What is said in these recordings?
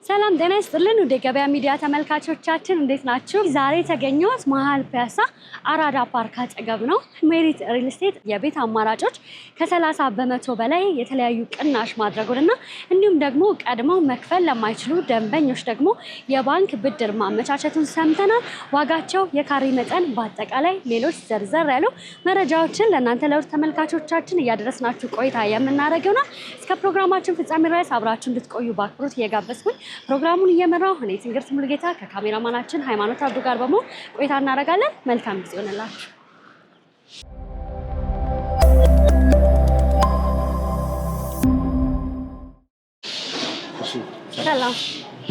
ሰላም ጤና ይስጥልን ወደ ገበያ ሚዲያ ተመልካቾቻችን እንዴት ናችሁ? ዛሬ ተገኘሁት መሃል ፒያሳ አራዳ ፓርክ አጠገብ ነው። ሜሪት ሪል ስቴት የቤት አማራጮች ከ30% በላይ የተለያዩ ቅናሽ ማድረጉንና እንዲሁም ደግሞ ቀድመው መክፈል ለማይችሉ ደንበኞች ደግሞ የባንክ ብድር ማመቻቸቱን ሰምተናል። ዋጋቸው፣ የካሬ መጠን፣ በአጠቃላይ ሌሎች ዘርዘር ያሉ መረጃዎችን ለእናንተ ለውድ ተመልካቾቻችን እያደረስናችሁ ቆይታ የምናደርገው ነው። እስከ ፕሮግራማችን ፍጻሜ ድረስ አብራችሁ እንድትቆዩ በአክብሮት እየጋበዝኩኝ ፕሮግራሙን እየመራው እኔ ትንግርት ሙሉጌታ ከካሜራማናችን ሃይማኖት አብዱ ጋር በመሆን ቆይታ እናደርጋለን። መልካም ጊዜ ይሆንላችሁ። ሰላም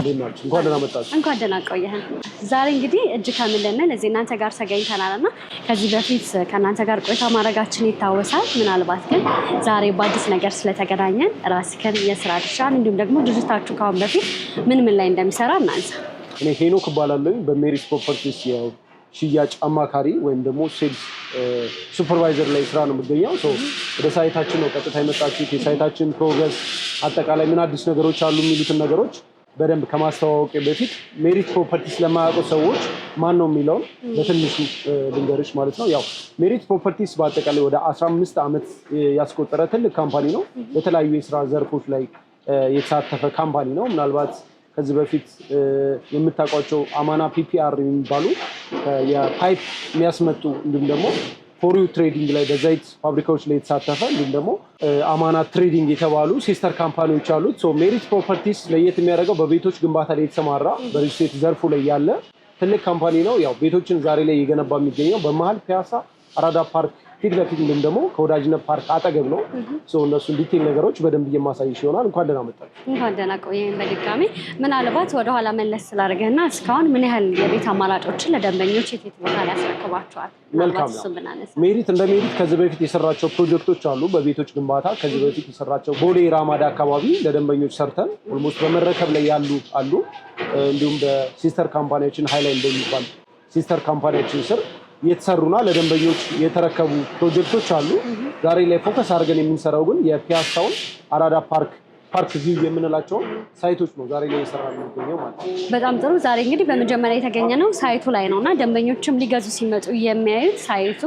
እንኳን ደህና መጣችሁ። እንኳን ደህና ቆየህን። ዛሬ እንግዲህ እጅ ከምልልን እዚህ እናንተ ጋር ተገኝተናልና ከዚህ በፊት ከእናንተ ጋር ቆይታ ማድረጋችን ይታወሳል። ምናልባት ግን ዛሬ በአዲስ ነገር ስለተገናኘን ራስህን፣ የስራ ድርሻን እንዲሁም ደግሞ ድርጅታችሁ ካሁን በፊት ምን ላይ እንደሚሰራ እናንሳ። እኔ ሄኖክ እባላለሁ። በሜሪት ፕሮፐርቲስ ሽያጭ አማካሪ ወይም ደግሞ ሴልስ ሱፐርቫይዘር ላይ ስራ ነው የምገኘው። ወደ ሳይታችን ነው ቀጥታ የመጣችሁት። የሳይታችን ፕሮግረስ፣ አጠቃላይ ምን አዲስ ነገሮች አሉ የሚሉትን ነገሮች በደንብ ከማስተዋወቅ በፊት ሜሪት ፕሮፐርቲስ ለማያውቁ ሰዎች ማን ነው የሚለውን በትንሹ ልንገርሽ ማለት ነው። ያው ሜሪት ፕሮፐርቲስ በአጠቃላይ ወደ 15 ዓመት ያስቆጠረ ትልቅ ካምፓኒ ነው። በተለያዩ የስራ ዘርፎች ላይ የተሳተፈ ካምፓኒ ነው። ምናልባት ከዚህ በፊት የምታውቋቸው አማና ፒፒአር የሚባሉ የፓይፕ የሚያስመጡ እንዲሁም ደግሞ ፎሪው ትሬዲንግ ላይ በዘይት ፋብሪካዎች ላይ የተሳተፈ እንዲሁም ደግሞ አማና ትሬዲንግ የተባሉ ሲስተር ካምፓኒዎች አሉት። ሜሪት ፕሮፐርቲስ ለየት የሚያደርገው በቤቶች ግንባታ ላይ የተሰማራ በሪል ስቴት ዘርፉ ላይ ያለ ትልቅ ካምፓኒ ነው። ያው ቤቶችን ዛሬ ላይ እየገነባ የሚገኘው በመሃል ፒያሳ አራዳ ፓርክ ፊት ለፊት እንዲሁም ደግሞ ከወዳጅነት ፓርክ አጠገብ ነው። እነሱን ዲቴል ነገሮች በደንብ እየማሳይሽ ይሆናል። እንኳን ደህና መጣችሁ። እንኳን ደህና ቆየን። በድጋሚ ምናልባት ወደኋላ መለስ ስላደረገና እስካሁን ምን ያህል የቤት አማራጮችን ለደንበኞች የት ቦታ ላይ ያስረክባቸዋል? መልካም ነው። ሜሪት እንደ ሜሪት ከዚህ በፊት የሰራቸው ፕሮጀክቶች አሉ። በቤቶች ግንባታ ከዚህ በፊት የሰራቸው ቦሌ ራማዳ አካባቢ ለደንበኞች ሰርተን ኦልሞስት በመረከብ ላይ ያሉ አሉ። እንዲሁም በሲስተር ካምፓኒያችን ሃይላይት እንደሚባል ሲስተር ካምፓኒያችን ስር የተሰሩና ለደንበኞች የተረከቡ ፕሮጀክቶች አሉ። ዛሬ ላይ ፎከስ አድርገን የምንሰራው ግን የፒያሳውን አራዳ ፓርክ ቪው የምንላቸው ሳይቶች ነው ዛሬ ላይ እየሰራን የሚገኘው ማለት ነው። በጣም ጥሩ። ዛሬ እንግዲህ በመጀመሪያ የተገኘ ነው ሳይቱ ላይ ነውና ደንበኞችም ሊገዙ ሲመጡ የሚያዩት ሳይቱ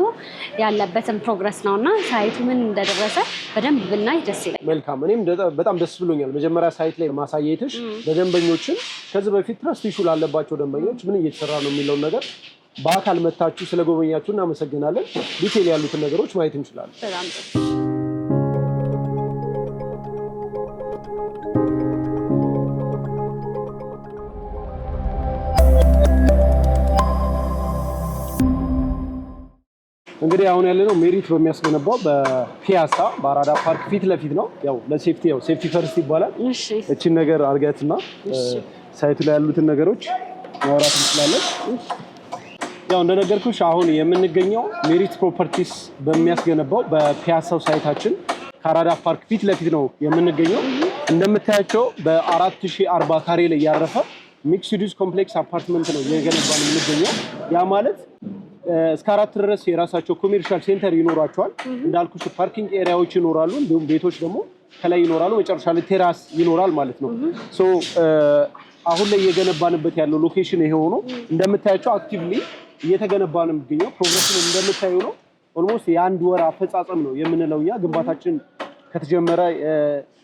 ያለበትን ፕሮግረስ ነውና ሳይቱ ምን እንደደረሰ በደንብ ብናይ ደስ ይላል። መልካም። እኔም በጣም ደስ ብሎኛል። መጀመሪያ ሳይት ላይ ማሳየትሽ ለደንበኞችን ከዚህ በፊት ትረስት ኢሹ ላለባቸው ደንበኞች ምን እየተሰራ ነው የሚለውን ነገር በአካል መታችሁ ስለጎበኛችሁ እናመሰግናለን። ዲቴል ያሉትን ነገሮች ማየት እንችላለን። በጣም ጥሩ። እንግዲህ አሁን ያለነው ሜሪት በሚያስገነባው በፒያሳ በአራዳ ፓርክ ፊት ለፊት ነው። ያው ለሴፍቲ ሴፍቲ ፈርስት ይባላል። እቺን ነገር አርጋትና ሳይቱ ላይ ያሉትን ነገሮች ማውራት እንችላለን። ያው እንደነገርኩሽ አሁን የምንገኘው ሜሪት ፕሮፐርቲስ በሚያስገነባው በፒያሳው ሳይታችን ከአራዳ ፓርክ ፊት ለፊት ነው የምንገኘው። እንደምታያቸው በ4040 ካሬ ላይ ያረፈ ሚክስድ ዩዝ ኮምፕሌክስ አፓርትመንት ነው የገነባን የምንገኘው። ያ ማለት እስከ 4 ድረስ የራሳቸው ኮሜርሻል ሴንተር ይኖራቸዋል። እንዳልኩሽ ፓርኪንግ ኤሪያዎች ይኖራሉ፣ እንዲሁም ቤቶች ደግሞ ከላይ ይኖራሉ። መጨረሻ ላይ ቴራስ ይኖራል ማለት ነው። አሁን ላይ እየገነባንበት ያለው ሎኬሽን ይሄ ሆኖ እንደምታያቸው አክቲቭሊ እየተገነባ ነው የሚገኘው። ፕሮግረሱን እንደምታዩ ነው። ኦልሞስት የአንድ ወር አፈጻጸም ነው የምንለው እኛ። ግንባታችን ከተጀመረ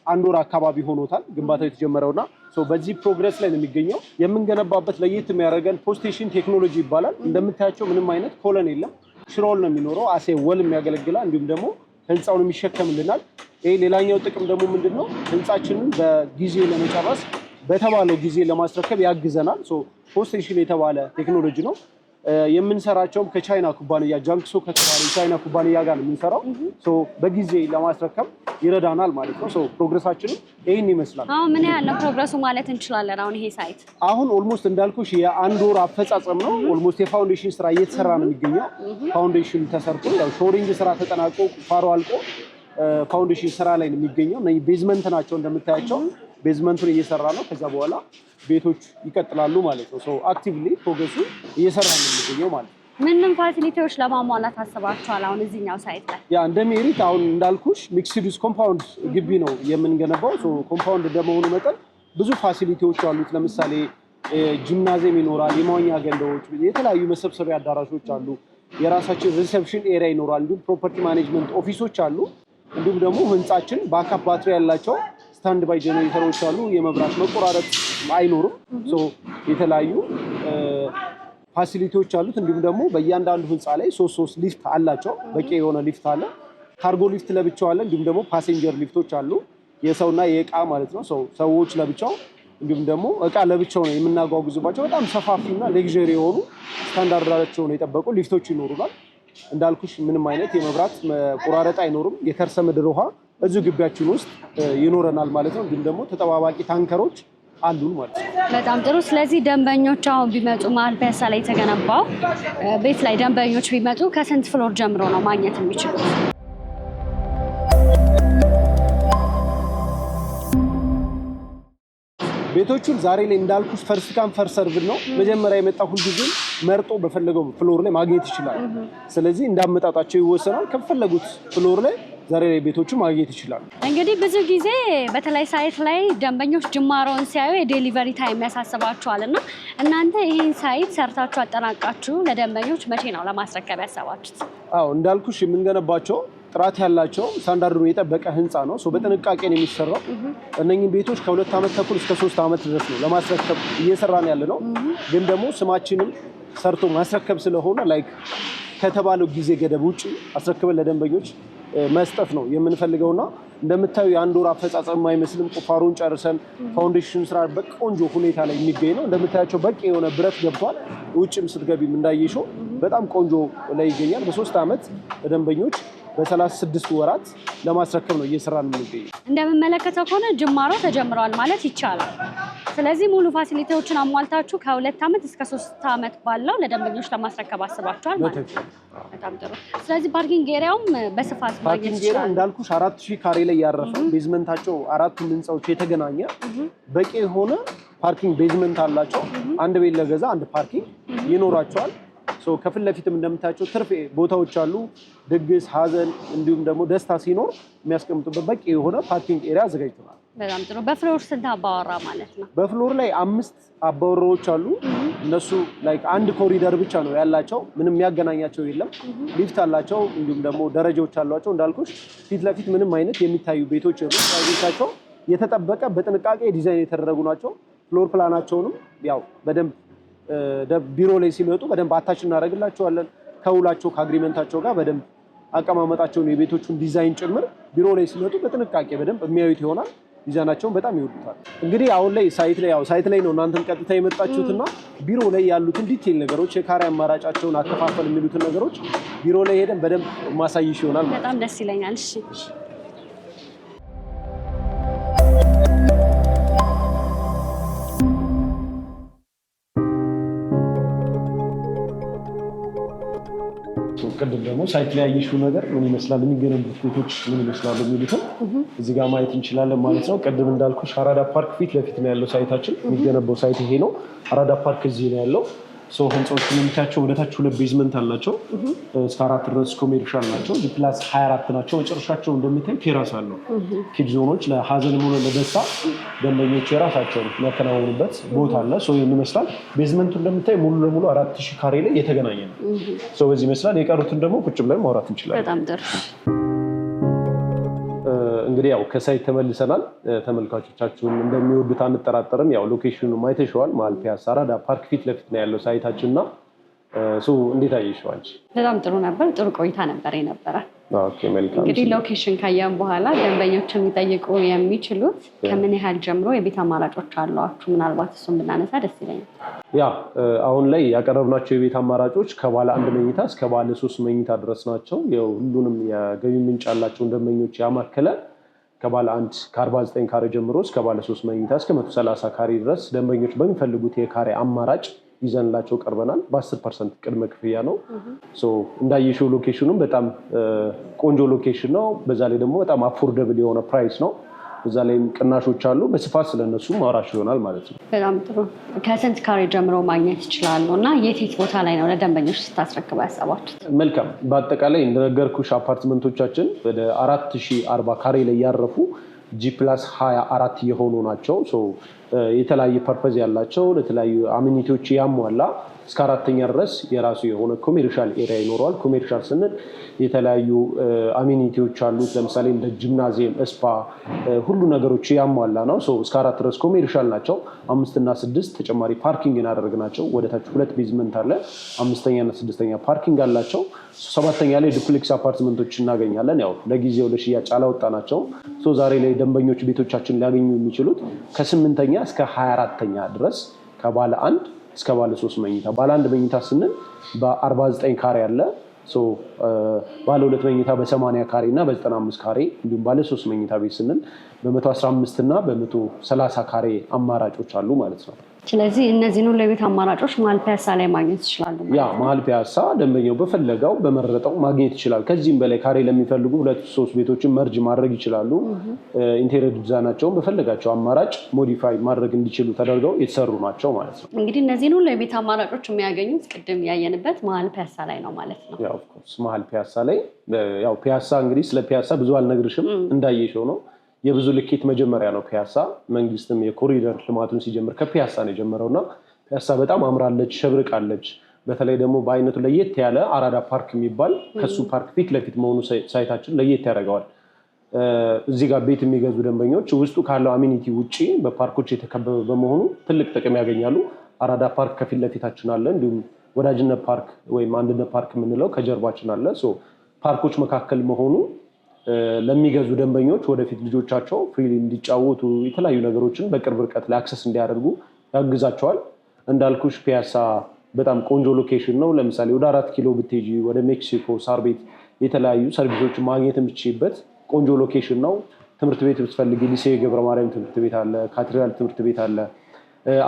1 ወር አካባቢ ሆኖታል ግንባታው የተጀመረውና በዚህ ፕሮግረስ ላይ ነው የሚገኘው። የምንገነባበት ለየት የሚያደርገን ፖስቴሽን ቴክኖሎጂ ይባላል። እንደምታያቸው ምንም አይነት ኮለን የለም። ሽሮል ነው የሚኖረው። አሴ ወል የሚያገለግላል፣ እንዲሁም ደግሞ ህንፃውን የሚሸከምልናል። ይሄ ሌላኛው ጥቅም ደግሞ ምንድነው? ህንፃችንን በጊዜ ለመጨረስ በተባለው ጊዜ ለማስረከብ ያግዘናል። ፖስቴሽን የተባለ ቴክኖሎጂ ነው። የምንሰራቸውም ከቻይና ኩባንያ ጃንክሶ ከተባለ የቻይና ኩባንያ ጋር ነው የምንሰራው። በጊዜ ለማስረከብ ይረዳናል ማለት ነው። ፕሮግረሳችንም ይህን ይመስላል። አሁን ምን ያህል ነው ፕሮግረሱ ማለት እንችላለን? አሁን ይሄ ሳይት አሁን ኦልሞስት እንዳልኩሽ የ1 ወር አፈጻጸም ነው። ኦልሞስት የፋውንዴሽን ስራ እየተሰራ ነው የሚገኘው። ፋውንዴሽን ተሰርቶ ያው ሾሪንግ ስራ ተጠናቆ ፋሮ አልቆ ፋውንዴሽን ስራ ላይ ነው የሚገኘው። ቤዝመንት ናቸው እንደምታያቸው። ቤዝመንቱን እየሰራ ነው። ከዛ በኋላ ቤቶች ይቀጥላሉ ማለት ነው። አክቲቭሊ ፕሮግረሱ እየሰራ ነው የሚገኘው ማለት ነው። ምንም ፋሲሊቲዎች ለማሟላት አስባችኋል? አሁን እዚህኛው ሳይት ላይ ያ እንደ ሜሪት አሁን እንዳልኩሽ ሚክስድ ዩዝ ኮምፓውንድ ግቢ ነው የምንገነባው። ኮምፓውንድ እንደመሆኑ መጠን ብዙ ፋሲሊቲዎች አሉት። ለምሳሌ ጂምናዚየም ይኖራል፣ የመዋኛ ገንዳዎች፣ የተለያዩ መሰብሰቢያ አዳራሾች አሉ። የራሳችን ሪሴፕሽን ኤሪያ ይኖራል። እንዲሁም ፕሮፐርቲ ማኔጅመንት ኦፊሶች አሉ። እንዲሁም ደግሞ ህንጻችን ባካፕ ባትሪ ያላቸው ስታንድ ባይ ጀነሬተሮች አሉ። የመብራት መቆራረጥ አይኖርም። የተለያዩ ፋሲሊቲዎች አሉት። እንዲሁም ደግሞ በእያንዳንዱ ህንፃ ላይ 3 ሊፍት አላቸው። በቂ የሆነ ሊፍት አለ። ካርጎ ሊፍት ለብቻው አለ። እንዲሁም ደግሞ ፓሴንጀር ሊፍቶች አሉ። የሰውና የእቃ ማለት ነው። ሰዎች ለብቻው እንዲሁም ደግሞ እቃ ለብቻው ነው የምናጓጉዝባቸው። በጣም ሰፋፊና ሌክዠሪ የሆኑ ስታንዳርዳቸውን የጠበቁ ሊፍቶች ይኖሩናል። እንዳልኩሽ ምንም አይነት የመብራት መቆራረጥ አይኖርም። የከርሰ ምድር ውሃ እዚሁ ግቢያችን ውስጥ ይኖረናል ማለት ነው። እንዲሁም ደግሞ ተጠባባቂ ታንከሮች አሉን ማለት ነው። በጣም ጥሩ። ስለዚህ ደንበኞች አሁን ቢመጡ መሀል ፒያሳ ላይ የተገነባው ቤት ላይ ደንበኞች ቢመጡ ከስንት ፍሎር ጀምሮ ነው ማግኘት የሚችሉት? ቤቶቹን ዛሬ ላይ እንዳልኩሽ ፈርስት ካም ፈርስት ሰርቭድ ነው። መጀመሪያ የመጣ ሁልጊዜ መርጦ በፈለገው ፍሎር ላይ ማግኘት ይችላል። ስለዚህ እንዳመጣጣቸው ይወሰናል። ከፈለጉት ፍሎር ላይ ዛሬ ላይ ቤቶቹ ማግኘት ይችላሉ። እንግዲህ ብዙ ጊዜ በተለይ ሳይት ላይ ደንበኞች ጅማሮውን ሲያዩ የዴሊቨሪ ታይም ያሳስባቸዋል እና እናንተ ይህን ሳይት ሰርታችሁ አጠናቃችሁ ለደንበኞች መቼ ነው ለማስረከብ ያሰባችሁት? አዎ እንዳልኩሽ የምንገነባቸው ጥራት ያላቸው ስታንዳርዱን የጠበቀ ህንፃ ነው። በጥንቃቄ ነው የሚሰራው። እነኚህ ቤቶች ከ2 ዓመት ተኩል እስከ 3 ዓመት ድረስ ነው ለማስረከብ እየሰራን ያለ ነው። ግን ደግሞ ስማችንም ሰርቶ ማስረከብ ስለሆነ ላይክ ከተባለው ጊዜ ገደብ ውጭ አስረክበን ለደንበኞች መስጠት ነው የምንፈልገውና እንደምታዩ የአንድ ወር አፈጻጸም አይመስልም። ቁፋሮን ጨርሰን ፋውንዴሽን ስራ በቆንጆ ሁኔታ ላይ የሚገኝ ነው። እንደምታያቸው በቂ የሆነ ብረት ገብቷል። ውጭም ስትገቢም እንዳየሽው በጣም ቆንጆ ላይ ይገኛል። በ3 ዓመት ለደንበኞች በ36 ወራት ለማስረከብ ነው እየሰራን የምንገኘው። እንደምመለከተው ከሆነ ጅማሮ ተጀምረዋል ማለት ይቻላል። ስለዚህ ሙሉ ፋሲሊቲዎችን አሟልታችሁ ከ2 ዓመት እስከ 3 ዓመት ባለው ለደንበኞች ለማስረከብ አስባችኋል ማለት ነው። በጣም ጥሩ። ስለዚህ ፓርኪንግ ኤሪያውም በስፋት ማግኘት ይችላል። እንዳልኩሽ 4000 ካሬ ላይ ያረፈ ቤዝመንታቸው 4 ህንፃዎች የተገናኘ በቂ የሆነ ፓርኪንግ ቤዝመንት አላቸው። አንድ ቤት ለገዛ አንድ ፓርኪንግ ይኖራቸዋል። ከፊት ለፊትም እንደምታያቸው ትርፍ ቦታዎች አሉ። ድግስ፣ ሀዘን እንዲሁም ደግሞ ደስታ ሲኖር የሚያስቀምጡበት በቂ የሆነ ፓርኪንግ ኤሪያ አዘጋጅተናል። በጣም ጥሩ። በፍሎር ስንት አባወራ ማለት ነው? በፍሎር ላይ 5 አባወራዎች አሉ። እነሱ ላይክ አንድ ኮሪደር ብቻ ነው ያላቸው። ምንም የሚያገናኛቸው የለም። ሊፍት አላቸው። እንዲሁም ደግሞ ደረጃዎች አሏቸው። እንዳልኩሽ ፊት ለፊት ምንም አይነት የሚታዩ ቤቶች የሉ። ቤታቸው የተጠበቀ በጥንቃቄ ዲዛይን የተደረጉ ናቸው። ፍሎር ፕላናቸውንም ያው በደንብ ቢሮ ላይ ሲመጡ በደንብ አታች እናደርግላቸዋለን። ከውላቸው ከአግሪመንታቸው ጋር በደንብ አቀማመጣቸውን የቤቶቹን ዲዛይን ጭምር ቢሮ ላይ ሲመጡ በጥንቃቄ በደንብ የሚያዩት ይሆናል። ዲዛይናቸውን በጣም ይወዱታል። እንግዲህ አሁን ላይ ሳይት ላይ ነው እናንተም ቀጥታ የመጣችሁትና ቢሮ ላይ ያሉትን ዲቴይል ነገሮች የካሬ አማራጫቸውን አከፋፈል የሚሉትን ነገሮች ቢሮ ላይ ሄደን በደንብ ማሳይሽ ይሆናል ማለት ነው። በጣም ደስ ይለኛል። እሺ ቅድም ደግሞ ሳይት ላይ ያየሽው ነገር ምን ይመስላል፣ የሚገነቡት ቤቶች ምን ይመስላሉ የሚሉትን እዚህ ጋር ማየት እንችላለን ማለት ነው። ቅድም እንዳልኩሽ አራዳ ፓርክ ፊት ለፊት ነው ያለው ሳይታችን። የሚገነባው ሳይት ይሄ ነው። አራዳ ፓርክ እዚህ ነው ያለው። ህንፃዎቹ የምታያቸው ወደታች 2 ቤዝመንት አላቸው። እስከ 4 ድረስ ኮሜርሻል ናቸው። ፕላስ 24 ናቸው። መጨረሻቸው እንደምታይ ቴራስ አለው። ኪድ ዞኖች ለሀዘንም ሆነ ለደስታ ደንበኞች የራሳቸውን የሚያከናውኑበት ቦታ አለ። ይህን ይመስላል። ቤዝመንቱ እንደምታይ ሙሉ ለሙሉ 4000 ካሬ ላይ የተገናኘ ነው። በዚህ ይመስላል። የቀሩትን ደግሞ ቁጭ ብለን ማውራት እንችላለን። በጣም ጥሩ። እንግዲህ ያው ከሳይት ተመልሰናል። ተመልካቾቻችሁን እንደሚወዱት አንጠራጠርም። ያው ሎኬሽኑ አይተሽዋል። መሀል ፒያሳ አራዳ ፓርክ ፊት ለፊት ነው ያለው ሳይታችንና እንዴት አየሽው አንቺ? በጣም ጥሩ ነበር። ጥሩ ቆይታ ነበር የነበረ። ኦኬ መልካም። እንግዲህ ሎኬሽን ካየን በኋላ ደንበኞች የሚጠይቁ የሚችሉት ከምን ያህል ጀምሮ የቤት አማራጮች አሏችሁ? ምናልባት እሱን ብናነሳ ደስ ይለኛል። ያ አሁን ላይ ያቀረብናቸው የቤት አማራጮች ከባለ 1 መኝታ እስከ ባለ 3 መኝታ ድረስ ናቸው። ሁሉንም የገቢ ምንጭ ያላቸውን ደንበኞች ያማከለ ከባለ 1 ከ49 ካሬ ጀምሮ እስከ ባለ 3 መኝታ እስከ 130 ካሬ ድረስ ደንበኞች በሚፈልጉት የካሬ አማራጭ ይዘንላቸው ቀርበናል። በ10% ቅድመ ክፍያ ነው። እንዳየሽው ሎኬሽኑም በጣም ቆንጆ ሎኬሽን ነው። በዛ ላይ ደግሞ በጣም አፎርደብል የሆነ ፕራይስ ነው። በዛ ላይም ቅናሾች አሉ። በስፋት ስለነሱ ማውራሽ ይሆናል ማለት ነው። በጣም ጥሩ። ከስንት ካሬ ጀምሮ ማግኘት ይችላሉ እና የት ቦታ ላይ ነው ለደንበኞች ስታስረክቡ ያሰባችሁት? መልካም። በአጠቃላይ እንደነገርኩሽ አፓርትመንቶቻችን ወደ 4040 ካሬ ላይ ያረፉ G+24 የሆኑ ናቸው። የተለያየ ፐርፐዝ ያላቸው ለተለያዩ አሚኒቲዎች ያሟላ እስከ 4ኛ ድረስ የራሱ የሆነ ኮሜርሻል ኤሪያ ይኖረዋል። ኮሜርሻል ስንል የተለያዩ አሚኒቲዎች አሉት። ለምሳሌ እንደ ጂምናዚየም፣ ስፓ ሁሉ ነገሮች ያሟላ ነው። እስከ 4 ድረስ ኮሜርሻል ናቸው። 5 እና 6 ተጨማሪ ፓርኪንግ እናደርግናቸው። ወደታች 2 ቤዝመንት አለ። 5ኛ እና 6ኛ ፓርኪንግ አላቸው። 7ኛ ላይ ዱፕሌክስ አፓርትመንቶች እናገኛለን። ያው ለጊዜው ለሽያጭ አላወጣናቸው። ዛሬ ላይ ደንበኞች ቤቶቻችን ሊያገኙ የሚችሉት ከ8ኛ እስከ 24ኛ ድረስ ከባለ 1 እስከ ባለ 3 መኝታ። ባለ 1 መኝታ ስንል በ49 ካሬ አለ። ባለ 2 መኝታ በ80 ካሬ እና በ95 ካሬ እንዲሁም ባለ 3 መኝታ ቤት ስንል በ115 እና በ130 ካሬ አማራጮች አሉ ማለት ነው። ስለዚህ እነዚህን ሁሉ የቤት አማራጮች መሀል ፒያሳ ላይ ማግኘት ይችላሉ። መሀል ፒያሳ ደንበኛው በፈለገው በመረጠው ማግኘት ይችላል። ከዚህም በላይ ካሬ ለሚፈልጉ 2-3 ቤቶችን መርጅ ማድረግ ይችላሉ። ኢንቴሪየር ዲዛይናቸውን በፈለጋቸው አማራጭ ሞዲፋይ ማድረግ እንዲችሉ ተደርገው የተሰሩ ናቸው ማለት ነው። እንግዲህ እነዚህን ሁሉ የቤት አማራጮች የሚያገኙት ቅድም ያየንበት መሀል ፒያሳ ላይ ነው ማለት ነው። ያው ኦፍ ኮርስ መሀል ፒያሳ ላይ ያው ፒያሳ እንግዲህ ስለ ፒያሳ ብዙ አልነግርሽም፣ እንዳየሽው ነው። የብዙ ልኬት መጀመሪያ ነው ፒያሳ። መንግስትም የኮሪደር ልማቱን ሲጀምር ከፒያሳ ነው የጀመረውና ፒያሳ በጣም አምራለች፣ ሸብርቃለች። በተለይ ደግሞ በአይነቱ ለየት ያለ አራዳ ፓርክ የሚባል ከሱ ፓርክ ፊት ለፊት መሆኑ ሳይታችን ለየት ያደርገዋል። እዚህ ጋር ቤት የሚገዙ ደንበኞች ውስጡ ካለው አሚኒቲ ውጪ በፓርኮች የተከበበ በመሆኑ ትልቅ ጥቅም ያገኛሉ። አራዳ ፓርክ ከፊት ለፊታችን አለ። እንዲሁም ወዳጅነት ፓርክ ወይም አንድነት ፓርክ የምንለው ከጀርባችን አለ። ፓርኮች መካከል መሆኑ ለሚገዙ ደንበኞች ወደፊት ልጆቻቸው ፍሪሊ እንዲጫወቱ የተለያዩ ነገሮችን በቅርብ ርቀት ላይ አክሰስ እንዲያደርጉ ያግዛቸዋል። እንዳልኩሽ ፒያሳ በጣም ቆንጆ ሎኬሽን ነው። ለምሳሌ ወደ 4 ኪሎ ብትሄጂ ወደ ሜክሲኮ ሳር ቤት የተለያዩ ሰርቪሶችን ማግኘት የምትችይበት ቆንጆ ሎኬሽን ነው። ትምህርት ቤት ብትፈልጊ ሊሴ ገብረ ማርያም ትምህርት ቤት አለ፣ ካቴድራል ትምህርት ቤት አለ።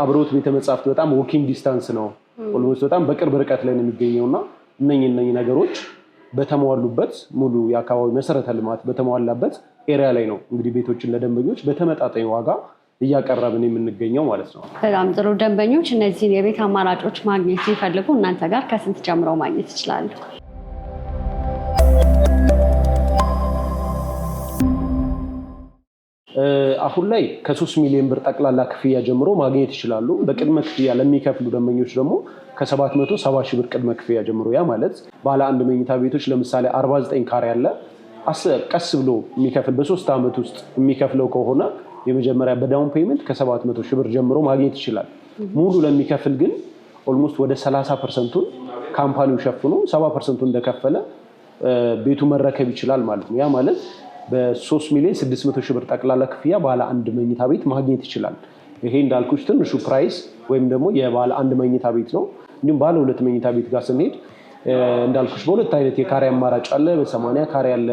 አብሮት ቤተ መጻሕፍት በጣም ዎኪንግ ዲስታንስ ነው። ኦልሞስት በጣም በቅርብ ርቀት ላይ ነው የሚገኘውና እነኚህ ነገሮች በተሟሉበት ሙሉ የአካባቢ መሰረተ ልማት በተሟላበት ኤሪያ ላይ ነው እንግዲህ ቤቶችን ለደንበኞች በተመጣጣኝ ዋጋ እያቀረብን የምንገኘው ማለት ነው። በጣም ጥሩ። ደንበኞች እነዚህን የቤት አማራጮች ማግኘት ሲፈልጉ እናንተ ጋር ከስንት ጀምረው ማግኘት ይችላሉ? አሁን ላይ ከ3 ሚሊዮን ብር ጠቅላላ ክፍያ ጀምሮ ማግኘት ይችላሉ። በቅድመ ክፍያ ለሚከፍሉ ደንበኞች ደግሞ ከ770 ሺህ ብር ቅድመ ክፍያ ጀምሮ፣ ያ ማለት ባለ 1 መኝታ ቤቶች ለምሳሌ 49 ካሬ አለ። ቀስ ብሎ የሚከፍል በ3 ዓመት ውስጥ የሚከፍለው ከሆነ የመጀመሪያ በዳውን ፔመንት ከ700 ሺህ ብር ጀምሮ ማግኘት ይችላል። ሙሉ ለሚከፍል ግን ኦልሞስት ወደ 30%ቱን ካምፓኒው ሸፍኖ 70%ቱን እንደከፈለ ቤቱ መረከብ ይችላል ማለት ነው። ያ ማለት በ3 ሚሊዮን 600 ሺህ ብር ጠቅላላ ክፍያ ባለ 1 መኝታ ቤት ማግኘት ይችላል። ይሄ እንዳልኩሽ ትንሹ ፕራይስ ወይም ደግሞ የባለ 1 መኝታ ቤት ነው። እንዲሁም ባለ 2 መኝታ ቤት ጋር ስንሄድ እንዳልኩሽ በሁለት አይነት የካሬ አማራጭ አለ። በ80 ካሬ አለ፣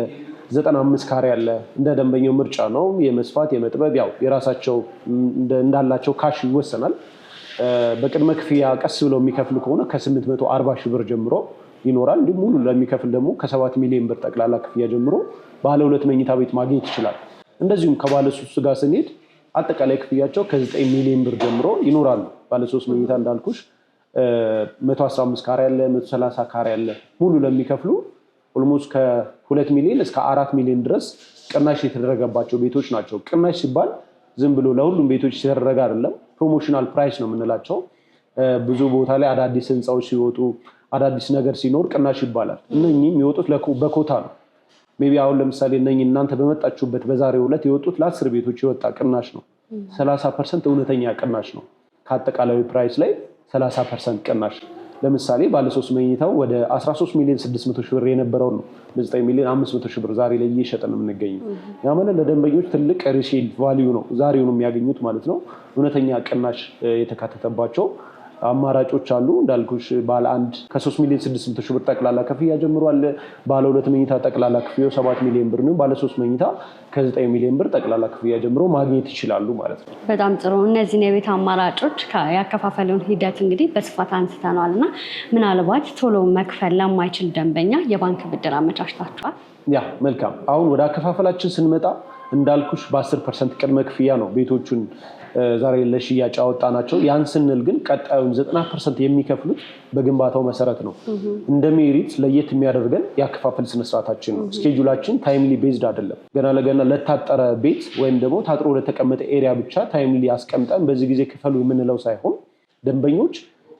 95 ካሬ አለ። እንደ ደንበኛው ምርጫ ነው የመስፋት የመጥበብ ያው የራሳቸው እንዳላቸው ካሽ ይወሰናል። በቅድመ ክፍያ ቀስ ብለው የሚከፍሉ ከሆነ ከ840 ሺህ ብር ጀምሮ ይኖራል። እንዲሁም ሙሉ ለሚከፍል ደግሞ ከ7 ሚሊዮን ብር ጠቅላላ ክፍያ ጀምሮ ባለ 2 መኝታ ቤት ማግኘት ይችላል። እንደዚሁም ከባለ 3 ጋር ስንሄድ አጠቃላይ ክፍያቸው ከ9 ሚሊዮን ብር ጀምሮ ይኖራሉ። ባለ 3 መኝታ እንዳልኩሽ 115 ካሬ አለ፣ 130 ካሬ አለ። ሙሉ ለሚከፍሉ ኦልሞስት ከ2 ሚሊዮን እስከ 4 ሚሊዮን ድረስ ቅናሽ የተደረገባቸው ቤቶች ናቸው። ቅናሽ ሲባል ዝም ብሎ ለሁሉም ቤቶች ሲደረግ አይደለም፣ ፕሮሞሽናል ፕራይስ ነው የምንላቸው። ብዙ ቦታ ላይ አዳዲስ ህንፃዎች ሲወጡ አዳዲስ ነገር ሲኖር ቅናሽ ይባላል። እነኚህ የሚወጡት በኮታ ነው። ሜቢ አሁን ለምሳሌ እነኚህ እናንተ በመጣችሁበት በዛሬው ዕለት የወጡት ለ10 ቤቶች የወጣ ቅናሽ ነው። 30% እውነተኛ ቅናሽ ነው። ከአጠቃላዊ ፕራይስ ላይ 30% ቅናሽ። ለምሳሌ ባለ 3 መኝታው ወደ 13 ሚሊዮን 600 ሺህ ብር የነበረው ነው በ9 ሚሊዮን 500 ሺህ ብር ዛሬ ላይ እየሸጠን ነው የምንገኘው። ያ ማለት ለደንበኞች ትልቅ ሪሴል ቫልዩ ነው ዛሬው ነው የሚያገኙት ማለት ነው። እውነተኛ ቅናሽ የተካተተባቸው አማራጮች አሉ። እንዳልኩሽ ባለ 1 ከ3 ሚሊዮን 600 ሺህ ብር ጠቅላላ ክፍያ ጀምሮ አለ። ባለ 2 መኝታ ጠቅላላ ክፍያው 7 ሚሊዮን ብር ነው። ባለ 3 መኝታ ከ9 ሚሊዮን ብር ጠቅላላ ክፍያ ጀምሮ ማግኘት ይችላሉ ማለት ነው። በጣም ጥሩ። እነዚህን የቤት አማራጮች ያከፋፈሉን ሂደት እንግዲህ በስፋት አንስተናል እና ምናልባት ቶሎ መክፈል ለማይችል ደንበኛ የባንክ ብድር አመቻችታችኋል? ያ መልካም። አሁን ወደ አከፋፈላችን ስንመጣ እንዳልኩሽ በ10% ቅድመ ክፍያ ነው ቤቶቹን ዛሬ ለሽያጭ አወጣናቸው። ያን ስንል ግን ቀጣዩን 90% የሚከፍሉት በግንባታው መሰረት ነው። እንደ ሜሪት ለየት የሚያደርገን ያከፋፈል ስነስርዓታችን ነው። ስኬጁላችን ታይምሊ ቤዝድ አይደለም። ገና ለገና ለታጠረ ቤት ወይም ደግሞ ታጥሮ ለተቀመጠ ኤሪያ ብቻ ታይምሊ አስቀምጠን በዚህ ጊዜ ክፈሉ የምንለው ሳይሆን ደንበኞች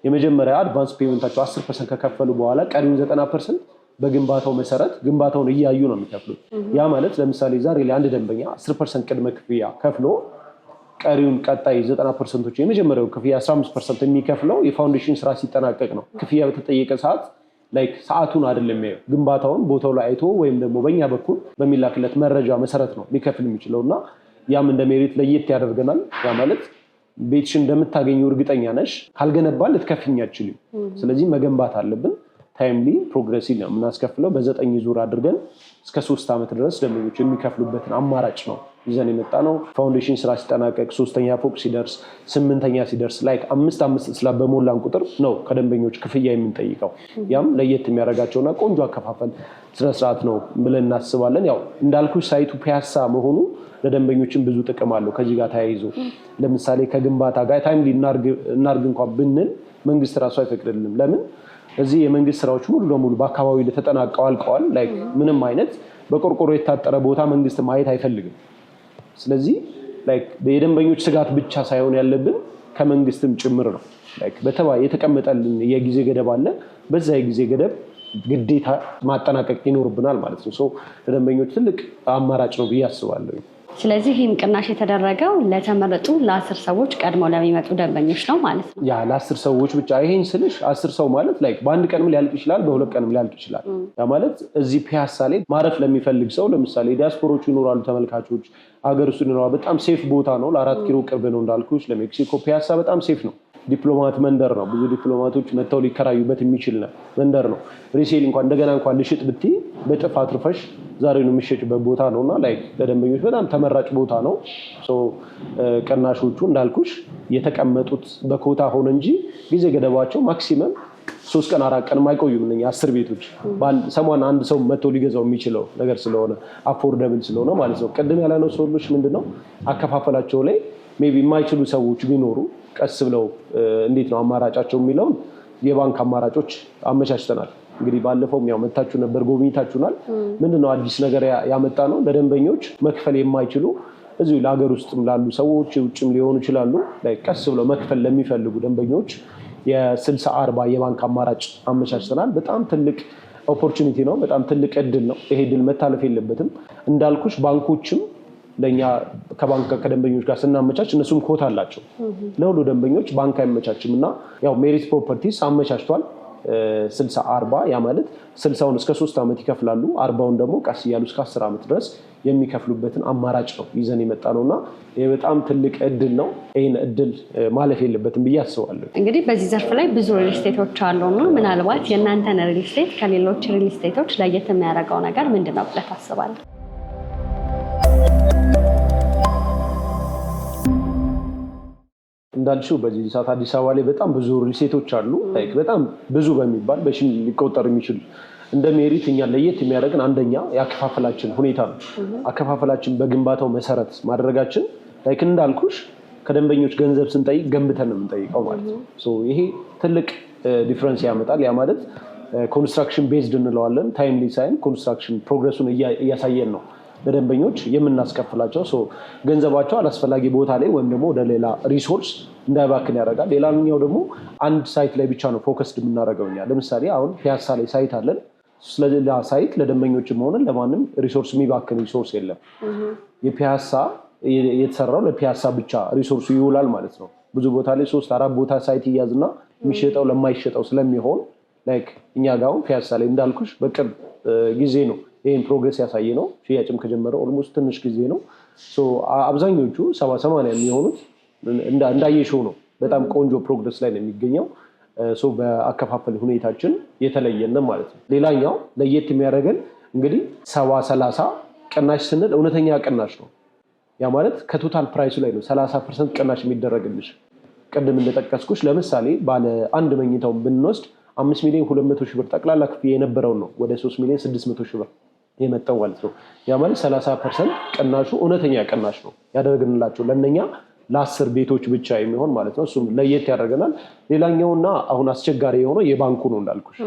የመጀመሪያ አድቫንስ ፔመንታቸው 10% ከከፈሉ በኋላ ቀሪውን 90% በግንባታው መሰረት ግንባታውን እያዩ ነው የሚከፍሉት። ያ ማለት ለምሳሌ ዛሬ ላይ አንድ ደንበኛ 10% ቅድመ ክፍያ ከፍሎ ቀሪውን ቀጣይ 90% የመጀመሪያው ክፍያ 15% የሚከፍለው የፋውንዴሽን ስራ ሲጠናቀቅ ነው። ክፍያ በተጠየቀ ሰዓት ሰዓቱን አይደለም የሚያየው፣ ግንባታውን ቦታው ላይ አይቶ ወይም ደግሞ በእኛ በኩል በሚላክለት መረጃ መሰረት ነው ሊከፍል የሚችለው እና ያም እንደ ሜሪት ለየት ያደርገናል። ያ ማለት ቤትሽን እንደምታገኘው እርግጠኛ ነሽ፣ ካልገነባ ልትከፍኝ አትችልም። ስለዚህ መገንባት አለብን። ታይምሊ ፕሮግሬሲቭ ነው የምናስከፍለው። በ9 ዙር አድርገን እስከ 3 ዓመት ድረስ ደንበኞች የሚከፍሉበትን አማራጭ ነው ይዘን የመጣ ነው። ፋውንዴሽን ስራ ሲጠናቀቅ 3ኛ ፎቅ ሲደርስ 8ኛ ሲደርስ 5 ስላብ በሞላን ቁጥር ነው ከደንበኞች ክፍያ የምንጠይቀው። ያም ለየት የሚያደርጋቸውና ቆንጆ አከፋፈል ስነስርዓት ነው ብለን እናስባለን። ያው እንዳልኩሽ ሳይቱ ፒያሳ መሆኑ ለደንበኞችን ብዙ ጥቅም አለው። ከዚህ ጋር ተያይዞ ለምሳሌ ከግንባታ ጋር ታይምሊ እናርግ እንኳን ብንል መንግስት ራሱ አይፈቅድልንም። ለምን? እዚህ የመንግስት ስራዎች ሙሉ ለሙሉ በአካባቢው ተጠናቀው አልቀዋል። ምንም አይነት በቆርቆሮ የታጠረ ቦታ መንግስት ማየት አይፈልግም። ስለዚህ የደንበኞች ስጋት ብቻ ሳይሆን ያለብን ከመንግስትም ጭምር ነው። የተቀመጠልን የጊዜ ገደብ አለ። በዛ የጊዜ ገደብ ግዴታ ማጠናቀቅ ይኖርብናል ማለት ነው። ለደንበኞች ትልቅ አማራጭ ነው ብዬ አስባለሁ። ስለዚህ ይህም ቅናሽ የተደረገው ለተመረጡ ለ10 ሰዎች ቀድመው ለሚመጡ ደንበኞች ነው ማለት ነው። ያ ለ10 ሰዎች ብቻ። ይሄን ስልሽ 10 ሰው ማለት በአንድ ቀንም ሊያልቅ ይችላል፣ በ2 ቀንም ሊያልቅ ይችላል። ያ ማለት እዚህ ፒያሳ ላይ ማረፍ ለሚፈልግ ሰው ለምሳሌ ዲያስፖሮቹ ይኖራሉ፣ ተመልካቾች ሀገር ውስጥ ይኖራሉ። በጣም ሴፍ ቦታ ነው። ለ4 ኪሎ ቅርብ ነው እንዳልኩሽ። ለሜክሲኮ ፒያሳ በጣም ሴፍ ነው። ዲፕሎማት መንደር ነው። ብዙ ዲፕሎማቶች መጥተው ሊከራዩበት የሚችል መንደር ነው። ሪሴል እንኳን እንደገና እንኳን ልሽጥ ብትይ በጥፍ አትርፈሽ ዛሬ ነው የሚሸጭበት ቦታ ነውና ለደንበኞች በጣም ተመራጭ ቦታ ነው። ቅናሾቹ እንዳልኩሽ የተቀመጡት በኮታ ሆነ እንጂ ጊዜ ገደባቸው ማክሲመም 3 ቀን 4 ቀን አይቆዩም። 10 ቤቶች ሰሞን አንድ ሰው መጥቶ ሊገዛው የሚችለው ነገር ስለሆነ አፎርደብል ስለሆነ ማለት ነው። ቅድም ያለነው ሰዎች ምንድነው አከፋፈላቸው ላይ ሜቢ የማይችሉ ሰዎች ቢኖሩ ቀስ ብለው እንዴት ነው አማራጫቸው የሚለውን የባንክ አማራጮች አመቻችተናል። እንግዲህ ባለፈውም ያው መታችሁ ነበር፣ ጎብኝታችሁናል። ምንድነው አዲስ ነገር ያመጣ ነው ለደንበኞች መክፈል የማይችሉ እዚሁ ለሀገር ውስጥም ላሉ ሰዎች ውጭም ሊሆኑ ይችላሉ ቀስ ብለው መክፈል ለሚፈልጉ ደንበኞች የ60/40 የባንክ አማራጭ አመቻችተናል። በጣም ትልቅ ኦፖርቹኒቲ ነው። በጣም ትልቅ እድል ነው። ይሄ እድል መታለፍ የለበትም። እንዳልኩሽ ባንኮችም ለኛ ከባንክ ከደንበኞች ጋር ስናመቻች እነሱም ኮታ አላቸው። ለሁሉ ደንበኞች ባንክ አይመቻችም እና ያው ሜሪት ፕሮፐርቲስ አመቻችቷል 60/40። ያ ማለት 60ውን እስከ 3 ዓመት ይከፍላሉ፣ 40ውን ደግሞ ቀስ እያሉ እስከ 10 ዓመት ድረስ የሚከፍሉበትን አማራጭ ነው ይዘን የመጣ ነውና ይሄ በጣም ትልቅ እድል ነው። ይሄን እድል ማለፍ የለበትም ብዬ አስባለሁ። እንግዲህ በዚህ ዘርፍ ላይ ብዙ ሪል ስቴቶች አሉና ምናልባት የእናንተን ሪል ስቴት ከሌሎች ሪል ስቴቶች ለየት የሚያደርገው ነገር ምንድነው ብለህ ታስባለህ? እንዳልሽው በዚህ ሰዓት አዲስ አበባ ላይ በጣም ብዙ ሪልስቴቶች አሉ። በጣም ብዙ በሚባል በሺህ ሊቆጠር የሚችል እንደ ሜሪት እኛ ለየት የሚያደርገን አንደኛ የአከፋፈላችን ሁኔታ ነው። አከፋፈላችን በግንባታው መሰረት ማድረጋችን እንዳልኩሽ ከደንበኞች ገንዘብ ስንጠይቅ ገንብተን ነው የምንጠይቀው ማለት ነው። ይሄ ትልቅ ዲፍረንስ ያመጣል። ያ ማለት ኮንስትራክሽን ቤዝድ እንለዋለን። ታይምሊ ሳይን ኮንስትራክሽን ፕሮግረሱን እያሳየን ነው ለደንበኞች የምናስከፍላቸው። ገንዘባቸው አላስፈላጊ ቦታ ላይ ወይም ደግሞ ወደ ሌላ ሪሶርስ እንዳይባክን ያደርጋል። ሌላኛው ደግሞ አንድ ሳይት ላይ ብቻ ነው ፎከስድ የምናደርገው እኛ። ለምሳሌ አሁን ፒያሳ ላይ ሳይት አለን። ስለሌላ ሳይት ለደንበኞችም ሆነ ለማንም ሪሶርስ የሚባክን ሪሶርስ የለም። የፒያሳ የተሰራው ለፒያሳ ብቻ ሪሶርሱ ይውላል ማለት ነው። ብዙ ቦታ ላይ 3-4 ቦታ ሳይት ይያዝና የሚሸጠው ለማይሸጠው ስለሚሆን እኛ ጋር አሁን ፒያሳ ላይ እንዳልኩሽ በቅርብ ጊዜ ነው ይህን ፕሮግሬስ ያሳየ ነው። ሽያጭም ከጀመረ ኦልሞስት ትንሽ ጊዜ ነው። አብዛኞቹ 70-80 የሚሆኑት እንዳየሽው ነው። በጣም ቆንጆ ፕሮግሬስ ላይ ነው የሚገኘው። በአከፋፈል ሁኔታችን የተለየን ማለት ነው። ሌላኛው ለየት የሚያደርገን እንግዲህ 70-30 ቅናሽ ስንል እውነተኛ ቅናሽ ነው። ያ ማለት ከቶታል ፕራይሱ ላይ ነው 30% ቅናሽ የሚደረግልሽ። ቅድም እንደጠቀስኩሽ ለምሳሌ ባለ አንድ መኝታውን ብንወስድ 5,200,000 ብር ጠቅላላ ክፍያ የነበረውን ነው ወደ 3,600,000 ብር የመጣው ማለት ነው። ያ ማለት 30% ቅናሹ እውነተኛ ቅናሽ ነው ያደረግንላቸው ለእነኛ ለ10 ቤቶች ብቻ የሚሆን ማለት ነው። እሱም ለየት ያደርገናል። ሌላኛውና አሁን አስቸጋሪ የሆነው የባንኩ ነው እንዳልኩሽ።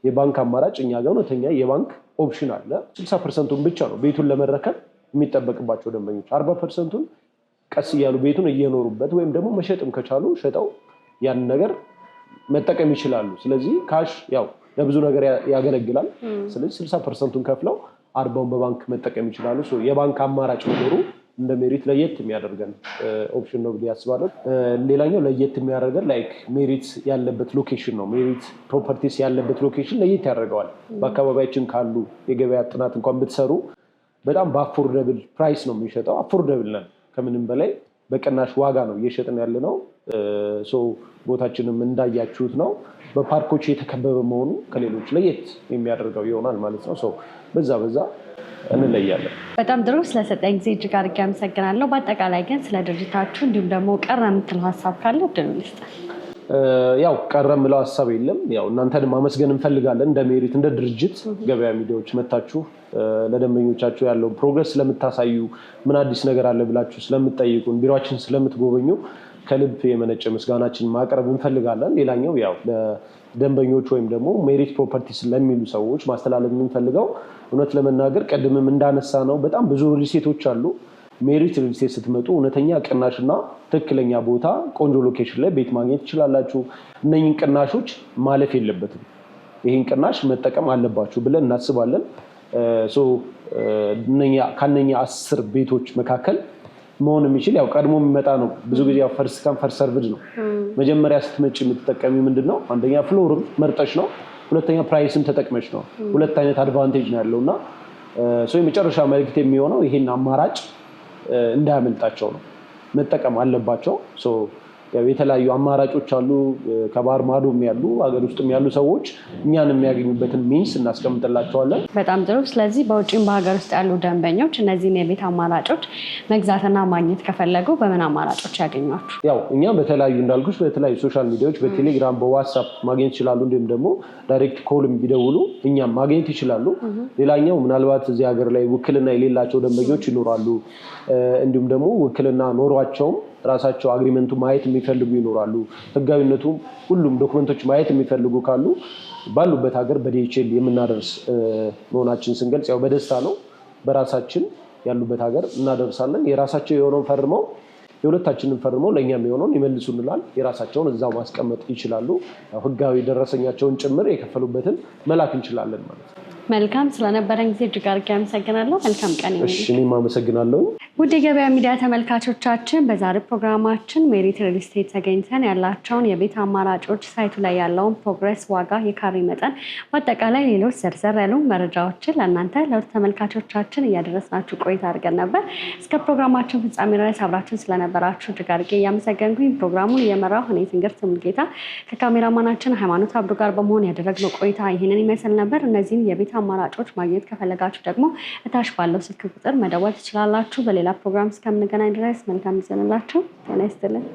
የባንክ አማራጭ እኛ ጋር እውነተኛ የባንክ ኦፕሽን አለ። 60%ን ብቻ ነው ቤቱን ለመረከብ የሚጠበቅባቸው ደንበኞች። 40%ን ቀስ እያሉ ቤቱን እየኖሩበት ወይም ደግሞ መሸጥም ከቻሉ ሸጠው ያን ነገር መጠቀም ይችላሉ። ስለዚህ ካሽ ያው ለብዙ ነገር ያገለግላል። ስለዚህ 60%ን ከፍለው 40ውን በባንክ መጠቀም ይችላሉ። የባንክ አማራጭ መኖሩ እንደ ሜሪት ለየት የሚያደርገን ኦፕሽን ነው ብዬ አስባለሁ። ሌላኛው ለየት የሚያደርገን ላይክ ሜሪት ያለበት ሎኬሽን ነው። ሜሪት ፕሮፐርቲስ ያለበት ሎኬሽን ለየት ያደርገዋል። በአካባቢያችን ካሉ የገበያ ጥናት እንኳን ብትሰሩ በጣም በአፎርደብል ፕራይስ ነው የሚሸጠው። አፎርደብል ነን። ከምንም በላይ በቅናሽ ዋጋ ነው እየሸጥን ያለ ነው። ቦታችንም እንዳያችሁት ነው። በፓርኮች የተከበበ መሆኑ ከሌሎች ለየት የሚያደርገው ይሆናል ማለት ነው። በዛ እንለያለን። በጣም ጥሩ። ስለሰጠኝ ጊዜ እጅግ አድርጌ አመሰግናለሁ። በአጠቃላይ ግን ስለ ድርጅታችሁ እንዲሁም ደግሞ ቀረ የምትለው ሀሳብ ካለ እድሉ ልስጥ። ያው ቀረ የምለው ሀሳብ የለም። ያው እናንተን ማመስገን እንፈልጋለን። እንደ ሜሪት እንደ ድርጅት ገበያ ሚዲያዎች መታችሁ ለደንበኞቻችሁ ያለውን ፕሮግረስ ስለምታሳዩ፣ ምን አዲስ ነገር አለ ብላችሁ ስለምትጠይቁን፣ ቢሮችን ስለምትጎበኙ ከልብ የመነጨ ምስጋናችን ማቅረብ እንፈልጋለን። ሌላኛው ያው ለደንበኞች ወይም ደግሞ ሜሪት ፕሮፐርቲስ ለሚሉ ሰዎች ማስተላለፍ የምንፈልገው እውነት ለመናገር ቀድምም እንዳነሳ ነው በጣም ብዙ ሪልስቴቶች አሉ። ሜሪት ሪልስቴት ስትመጡ እውነተኛ ቅናሽና ትክክለኛ ቦታ ቆንጆ ሎኬሽን ላይ ቤት ማግኘት ትችላላችሁ። እነኝን ቅናሾች ማለፍ የለበትም። ይህን ቅናሽ መጠቀም አለባችሁ ብለን እናስባለን። ከነኛ 10 ቤቶች መካከል መሆን የሚችል ያው ቀድሞ የሚመጣ ነው። ብዙ ጊዜ ያው ፈርስት ካም ፈርስት ሰርቭድ ነው። መጀመሪያ ስትመጪ የምትጠቀሚ ምንድነው? አንደኛ ፍሎርም መርጠሽ ነው። ሁለተኛ ፕራይስን ተጠቅመሽ ነው። ሁለት አይነት አድቫንቴጅ ነው ያለው እና የመጨረሻ መልዕክት የሚሆነው ይሄን አማራጭ እንዳያመልጣቸው ነው። መጠቀም አለባቸው። የተለያዩ አማራጮች አሉ። ከባህር ማዶም ያሉ ሀገር ውስጥም ያሉ ሰዎች እኛን የሚያገኙበትን ሚንስ እናስቀምጥላቸዋለን። በጣም ጥሩ። ስለዚህ በውጭም በሀገር ውስጥ ያሉ ደንበኞች እነዚህን የቤት አማራጮች መግዛትና ማግኘት ከፈለጉ በምን አማራጮች ያገኟችሁ? ያው እኛ በተለያዩ እንዳልኩሽ በተለያዩ ሶሻል ሚዲያዎች በቴሌግራም በዋትሳፕ ማግኘት ይችላሉ። እንዲሁም ደግሞ ዳይሬክት ኮልም ቢደውሉ እኛም ማግኘት ይችላሉ። ሌላኛው ምናልባት እዚህ ሀገር ላይ ውክልና የሌላቸው ደንበኞች ይኖራሉ። እንዲሁም ደግሞ ውክልና ኖሯቸውም ራሳቸው አግሪመንቱ ማየት የሚፈልጉ ይኖራሉ። ህጋዊነቱ ሁሉም ዶክመንቶች ማየት የሚፈልጉ ካሉ ባሉበት ሀገር በዲኤችኤል የምናደርስ መሆናችን ስንገልጽ ያው በደስታ ነው። በራሳችን ያሉበት ሀገር እናደርሳለን። የራሳቸው የሆነውን ፈርመው የሁለታችንን ፈርመው ለእኛም የሆነውን ይመልሱልናል። የራሳቸውን እዛው ማስቀመጥ ይችላሉ። ህጋዊ ደረሰኛቸውን ጭምር የከፈሉበትን መላክ እንችላለን ማለት ነው። መልካም። ስለነበረን ጊዜ እጅግ አድርጌ አመሰግናለሁ። መልካም ቀን ይሁን። እኔም አመሰግናለሁ። ውድ የገበያ ሚዲያ ተመልካቾቻችን በዛሬ ፕሮግራማችን ሜሪት ሪል ስቴት ተገኝተን ያላቸውን የቤት አማራጮች፣ ሳይቱ ላይ ያለውን ፕሮግረስ፣ ዋጋ፣ የካሬ መጠን፣ በአጠቃላይ ሌሎች ዘርዘር ያሉ መረጃዎችን ለእናንተ ለውድ ተመልካቾቻችን እያደረስናችሁ ቆይታ አድርገን ነበር። እስከ ፕሮግራማችን ፍጻሜ ድረስ አብራችሁን ስለነበራችሁ እጅግ አድርጌ እያመሰገንኩኝ ፕሮግራሙን እየመራሁ እኔ ትንግርት ሙልጌታ ከካሜራማናችን ሃይማኖት አብዱ ጋር በመሆን ያደረግነው ቆይታ ይህንን ይመስል ነበር። እነዚህን የቤት አማራጮች ማግኘት ከፈለጋችሁ ደግሞ እታች ባለው ስልክ ቁጥር መደወል ትችላላችሁ። በሌላ ፕሮግራም እስከምንገናኝ ድረስ መልካም ጊዜ ይሁንላችሁ። ጤና ይስጥልን።